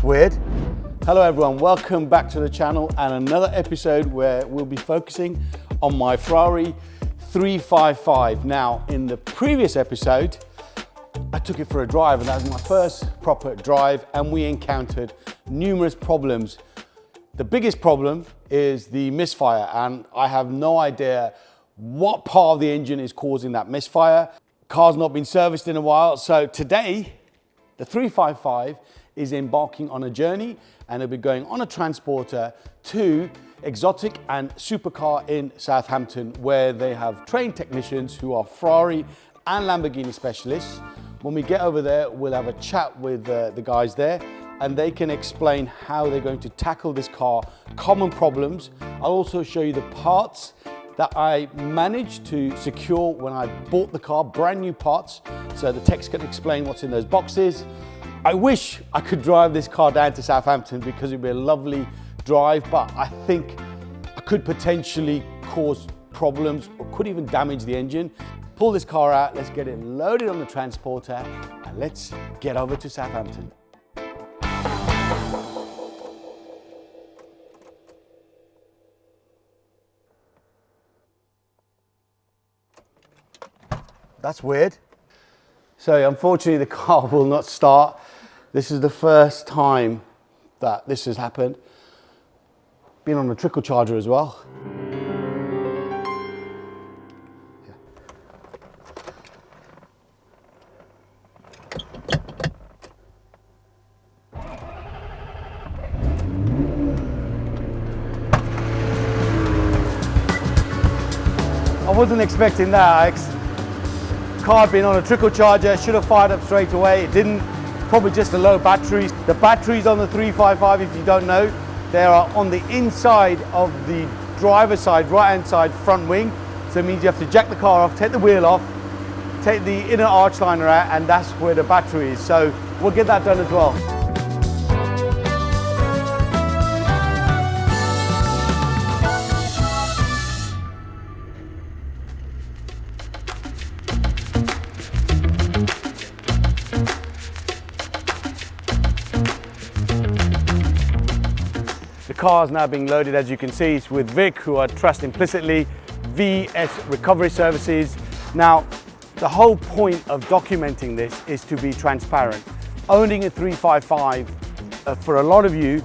weird. Hello everyone, welcome back to the channel and another episode where we'll be focusing on my Ferrari 355. Now, in the previous episode, I took it for a drive and that was my first proper drive and we encountered numerous problems. The biggest problem is the misfire and I have no idea what part of the engine is causing that misfire. Car's not been serviced in a while, so today the 355 is embarking on a journey and it'll be going on a transporter to Exotic and Supercar in Southampton, where they have trained technicians who are Ferrari and Lamborghini specialists. When we get over there, we'll have a chat with the guys there and they can explain how they're going to tackle this car, common problems. I'll also show you the parts that I managed to secure when I bought the car, brand new parts, so the techs can explain what's in those boxes. I wish I could drive this car down to Southampton because it'd be a lovely drive, but I think I could potentially cause problems or could even damage the engine. Pull this car out, let's get it loaded on the transporter and let's get over to Southampton. That's weird. So unfortunately the car will not start. This is the first time that this has happened. Been on a trickle charger as well. I wasn't expecting that. Car had been on a trickle charger, should have fired up straight away. It didn't. It's probably just a low battery. The batteries on the 355, if you don't know, they are on the inside of the driver's side, right-hand side front wing. So it means you have to jack the car off, take the wheel off, take the inner arch liner out, and that's where the battery is. So we'll get that done as well. The car is now being loaded, as you can see. It's with Vic, who I trust implicitly, VS Recovery Services. Now, the whole point of documenting this is to be transparent. Owning a 355, for a lot of you,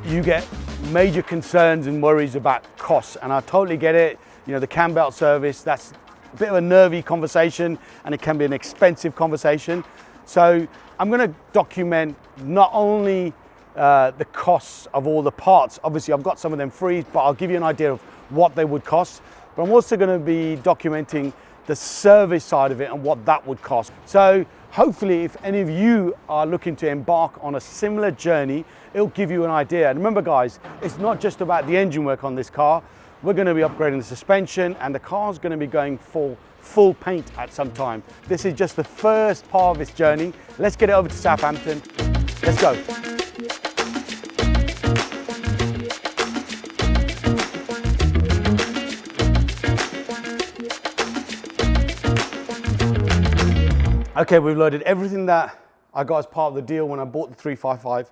you get major concerns and worries about costs, and I totally get it. You know, the cam belt service, that's a bit of a nervy conversation, and it can be an expensive conversation. So I'm going to document not only the costs of all the parts. Obviously I've got some of them free, but I'll give you an idea of what they would cost. But I'm also going to be documenting the service side of it and what that would cost. So hopefully if any of you are looking to embark on a similar journey, it'll give you an idea. And remember guys, it's not just about the engine work on this car. We're going to be upgrading the suspension and the car's going to be going full paint at some time. This is just the first part of this journey. Let's get it over to Southampton. Let's go. Okay, we've loaded everything that I got as part of the deal when I bought the 355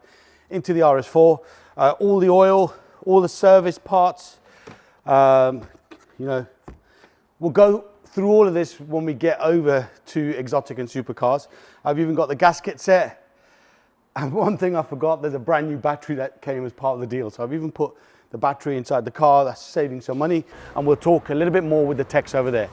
into the RS4. All the oil, all the service parts, you know, we'll go through all of this when we get over to Exotic and Supercars. I've even got the gasket set. And one thing I forgot, there's a brand new battery that came as part of the deal. So I've even put the battery inside the car. That's saving some money. And we'll talk a little bit more with the techs over there.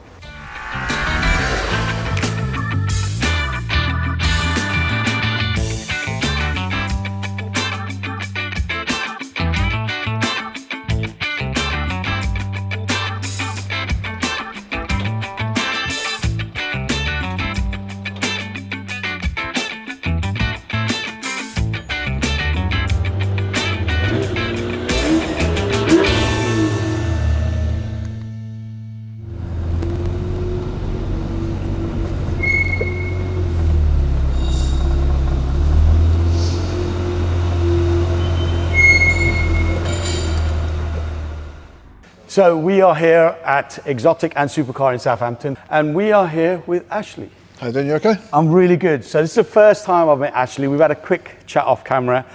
So we are here at Exotic and Supercar in Southampton, and we are here with Ashley. How you doing, you okay? I'm really good. So this is the first time I've met Ashley. We've had a quick chat off camera,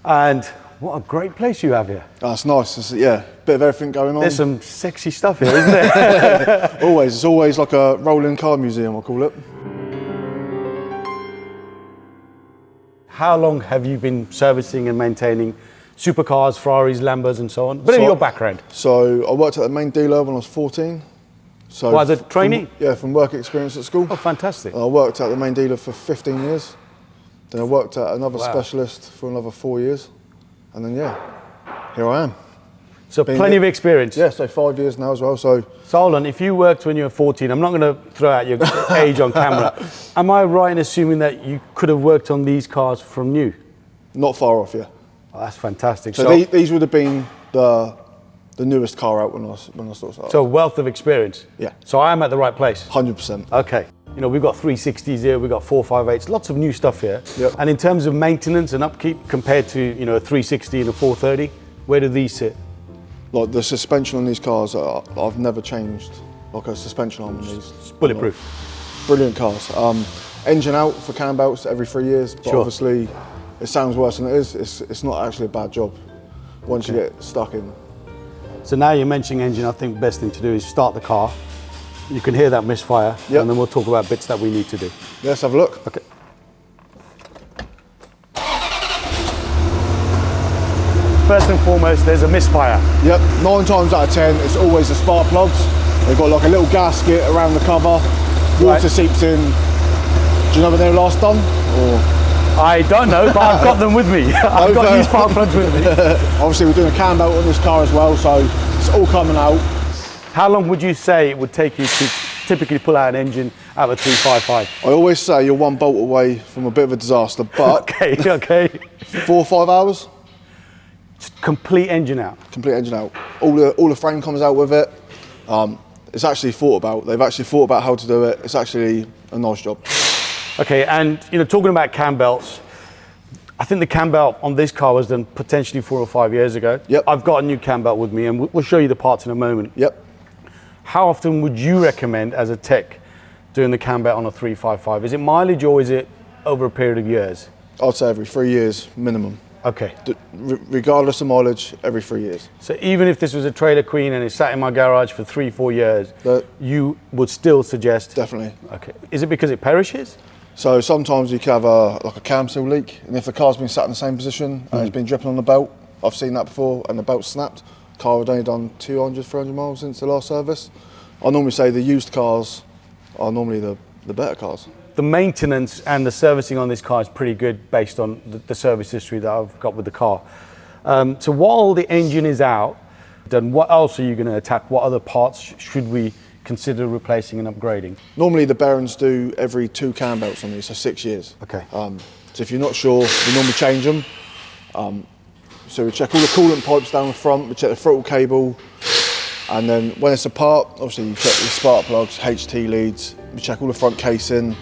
and what a great place you have here. Oh, it's nice. Yeah, bit of everything going on. There's some sexy stuff here, isn't there? Always. It's always like a rolling car museum, I call it. How long have you been servicing and maintaining supercars, Ferraris, Lambos and so on? Bit of your background. So I worked at the main dealer when I was 14. So as a trainee? From work experience at school. Oh, fantastic. I worked at the main dealer for 15 years. Then I worked at another specialist for another 4 years. And then, here I am. So plenty of experience. Yeah, so 5 years now as well. So hold on, if you worked when you were 14, I'm not going to throw out your age on camera. Am I right in assuming that you could have worked on these cars from new? not far off, yeah. Oh, that's fantastic. So these would have been the newest car out when I started. So wealth of experience. Yeah. So I am at the right place. 100%. Okay. You know, we've got 360s here, we've got 458s, lots of new stuff here. Yep. And in terms of maintenance and upkeep compared to, you know, a 360 and a 430, where do these sit? Like the suspension on these cars, I've never changed like a suspension arm on these. It's bulletproof. Brilliant cars. Engine out for cam belts every 3 years, but obviously it sounds worse than it is. It's not actually a bad job once you get stuck in. So now you're mentioning engine, I think the best thing to do is start the car. You can hear that misfire, and then we'll talk about bits that we need to do. Yeah, let's have a look. Okay. First and foremost, there's a misfire. Yep, 9 times out of 10, it's always the spark plugs. They've got like a little gasket around the cover, water seeps in. Do you know when they were last done? Or? I don't know, but I've got them with me. I've got these spark plugs with me. Obviously, we're doing a cam belt on this car as well, so it's all coming out. How long would you say it would take you to typically pull out an engine out of a 355? I always say you're one bolt away from a bit of a disaster, but okay. 4 or 5 hours. Complete engine out. Complete engine out. All the frame comes out with it. It's actually thought about. They've actually thought about how to do it. It's actually a nice job. Okay, and you know, talking about cam belts, I think the cam belt on this car was done potentially 4 or 5 years ago. Yep. I've got a new cam belt with me, and we'll show you the parts in a moment. Yep. How often would you recommend as a tech doing the cam belt on a 355? Is it mileage or is it over a period of years? I'd say every 3 years minimum. Okay. Regardless of mileage, every 3 years. So even if this was a trailer queen and it sat in my garage for 3-4 years, you would still suggest? Definitely. Okay. Is it because it perishes? So sometimes you can have a cam seal leak, and if the car's been sat in the same position and it's been dripping on the belt, I've seen that before, and the belt's snapped. Car had only done 200, 300 miles since the last service. I normally say the used cars are normally the better cars. The maintenance and the servicing on this car is pretty good based on the service history that I've got with the car. So while the engine is out, then what else are you going to attack? What other parts should we consider replacing and upgrading? Normally the bearings do every 2 cam belts on these, so 6 years. Okay. So if you're not sure, we normally change them. So we check all the coolant pipes down the front, we check the throttle cable, and then when it's apart, obviously you check the spark plugs, HT leads, we check all the front casing.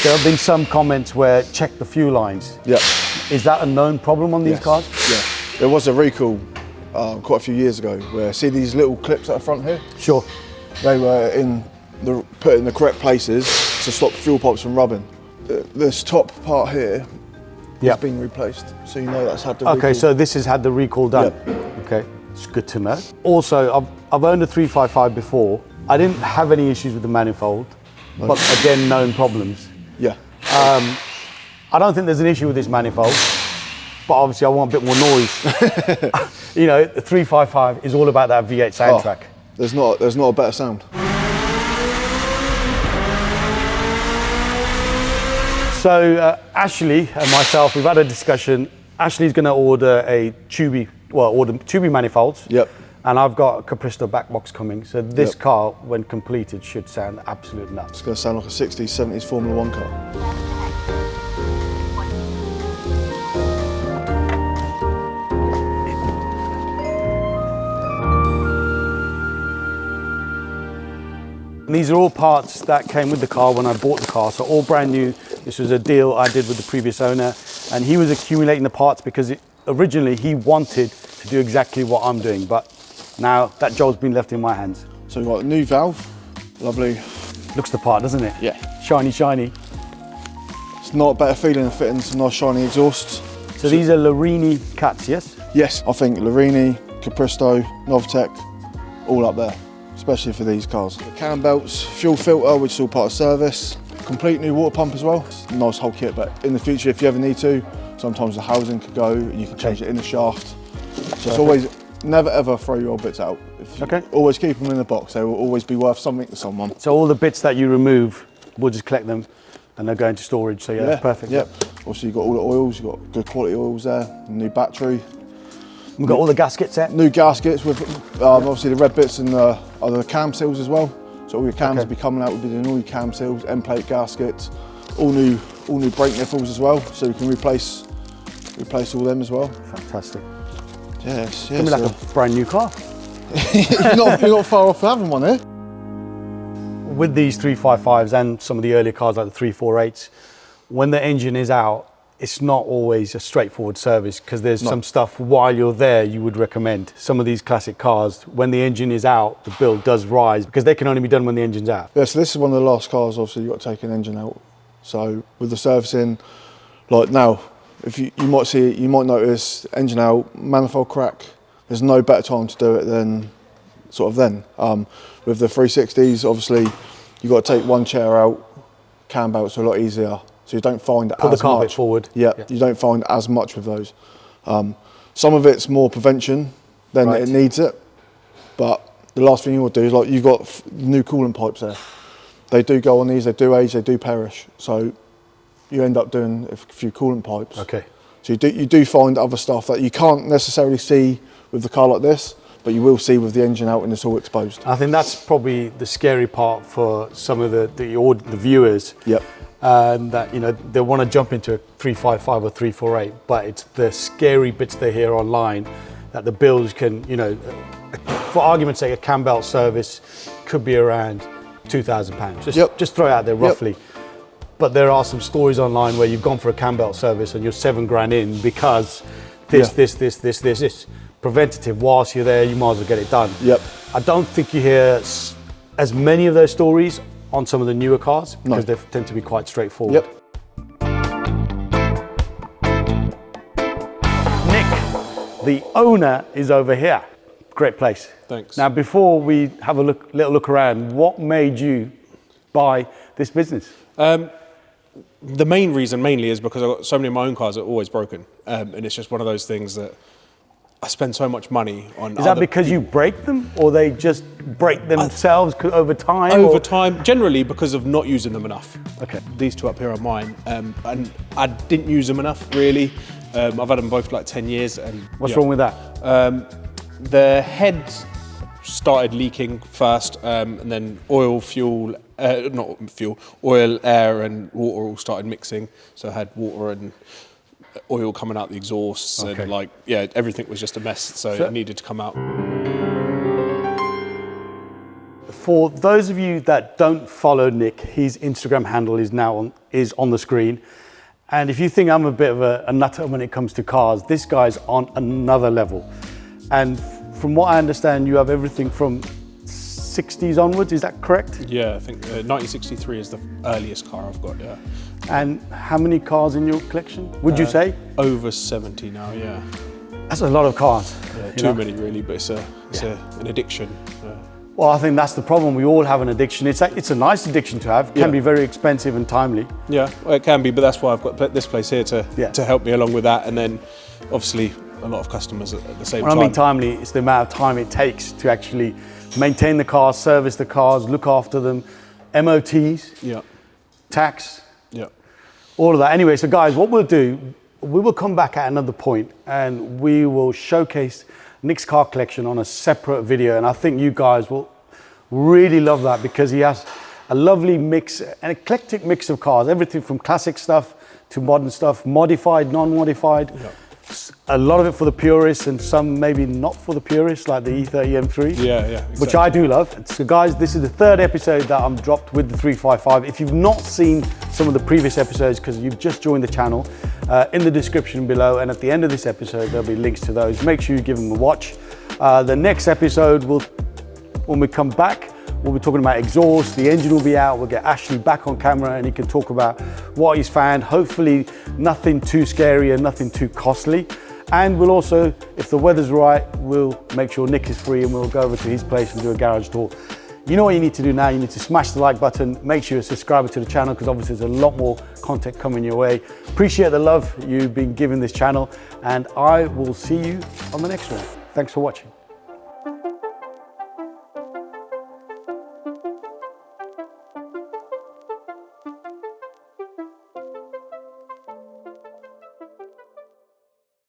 There have been some comments where check the fuel lines. Yeah. Is that a known problem on these cars? Yeah. There was a recall quite a few years ago where, see these little clips at the front here? Sure. They were put in the correct places to stop fuel pipes from rubbing. This top part here has been replaced, so you know that's had the recall. Okay, so this has had the recall done. Yeah. Okay, it's good to know. Also, I've owned a 355 before. I didn't have any issues with the manifold, but again, known problems. Yeah. I don't think there's an issue with this manifold, but obviously I want a bit more noise. You know, the 355 is all about that V8 soundtrack. Oh, there's not a better sound. So Ashley and myself, we've had a discussion. Ashley's going to order order tubey manifolds. Yep. And I've got a Capristo back box coming. So this car, when completed, should sound absolute nuts. It's going to sound like a 60s, 70s Formula 1 car. And these are all parts that came with the car when I bought the car, so all brand new. This was a deal I did with the previous owner, and he was accumulating the parts because originally he wanted to do exactly what I'm doing, but now that job's been left in my hands. So we've got a new valve, lovely. Looks the part, doesn't it? Yeah. shiny, shiny. It's not a better feeling than fitting some nice shiny exhausts. So these are Larini cuts, yes? Yes, I think Larini, Capristo, Novitec, all up there, especially for these cars. The cam belts, fuel filter, which is all part of service. Complete new water pump as well. It's a nice whole kit, but in the future, if you ever need to, sometimes the housing could go and you can change it in the shaft. So it's always, never ever throw your old bits out. If you always keep them in the box. They will always be worth something to someone. So all the bits that you remove, we'll just collect them and they'll go into storage. So yeah, that's perfect. Yep. Also, you've got all the oils, you've got good quality oils there, new battery. We've got all the gaskets there. New gaskets with obviously the red bits and the cam seals as well. So all your cams will be coming out, we'll be doing all your cam seals, end plate gaskets, all new brake nipples as well. So we can replace all them as well. Fantastic. Yes, It's gonna be like a brand new car. you're not far off having one here. With these 355s and some of the earlier cars like the 348s, when the engine is out, it's not always a straightforward service because there's some stuff while you're there you would recommend. Some of these classic cars, when the engine is out, the bill does rise because they can only be done when the engine's out. Yeah, so this is one of the last cars, obviously, you've got to take an engine out. So with the servicing, like now, if you might notice engine out, manifold crack, there's no better time to do it than sort of then. With the 360s, obviously, you've got to take one chair out, cam belts are a lot easier. So you don't find as much. Put the carpet forward. Yeah, you don't find as much with those. Some of it's more prevention than it needs it. But the last thing you want to do is, like, you've got new coolant pipes there. They do go on these, they do age, they do perish. So you end up doing a few coolant pipes. Okay. So you do find other stuff that you can't necessarily see with the car like this, but you will see with the engine out and it's all exposed. I think that's probably the scary part for some of the viewers. Yep. That they want to jump into a 355 or 348, but it's the scary bits they hear online that the bills can, for argument's sake, a cam belt service could be around £2,000. Just throw it out there roughly. Yep. But there are some stories online where you've gone for a cam belt service and you're £7,000 in because this. Preventative, whilst you're there, you might as well get it done. Yep. I don't think you hear as many of those stories on some of the newer cars because they tend to be quite straightforward. Yep. Nick, the owner, is over here. Great place. Thanks. Now, before we have a little look around, what made you buy this business? The main reason mainly is because I've got so many of my own cars that are always broken. And it's just one of those things that I spend so much money on. Is that because you break them or they just break themselves over time? Over time, generally because of not using them enough. Okay. These two up here are mine. And I didn't use them enough, really. I've had them both for like 10 years. And what's wrong with that? The heads started leaking first, and then oil, air and water all started mixing. So I had water and oil coming out the exhausts and everything was just a mess, so it needed to come out. For those of you that don't follow Nick, his Instagram handle is now on the screen. And if you think I'm a bit of a nutter when it comes to cars, this guy's on another level. And from what I understand, you have everything from 60s onwards, is that correct? Yeah, I think 1963 is the earliest car I've got, yeah. And how many cars in your collection, would you say? Over 70 now, yeah. That's a lot of cars. Yeah, too many really, but it's an addiction. Yeah. Well, I think that's the problem. We all have an addiction. It's a nice addiction to have. It can be very expensive and timely. Yeah, well, it can be, but that's why I've got this place here to help me along with that. And then obviously a lot of customers at the same time. When I mean timely, it's the amount of time it takes to actually maintain the cars, service the cars, look after them, MOTs, tax, all of that. Anyway, so guys, what we'll do, we will come back at another point and we will showcase Nick's car collection on a separate video. And I think you guys will really love that because he has a lovely mix, an eclectic mix of cars, everything from classic stuff to modern stuff, modified, non-modified. A lot of it for the purists and some maybe not for the purists, like the E30 M3. Exactly. Which I do love. So guys, this is the third episode that I'm dropped with the 355. If you've not seen some of the previous episodes because you've just joined the channel, in the description below and at the end of this episode, there'll be links to those. Make sure you give them a watch. The next episode, when we come back, We'll be talking about exhaust, the engine will be out, we'll get Ashley back on camera and he can talk about what he's found. Hopefully nothing too scary and nothing too costly. And we'll also, if the weather's right, we'll make sure Nick is free and we'll go over to his place and do a garage tour. You know what you need to do now, you need to smash the like button, make sure you're a subscriber to the channel because obviously there's a lot more content coming your way. Appreciate the love you've been giving this channel and I will see you on the next one. Thanks for watching.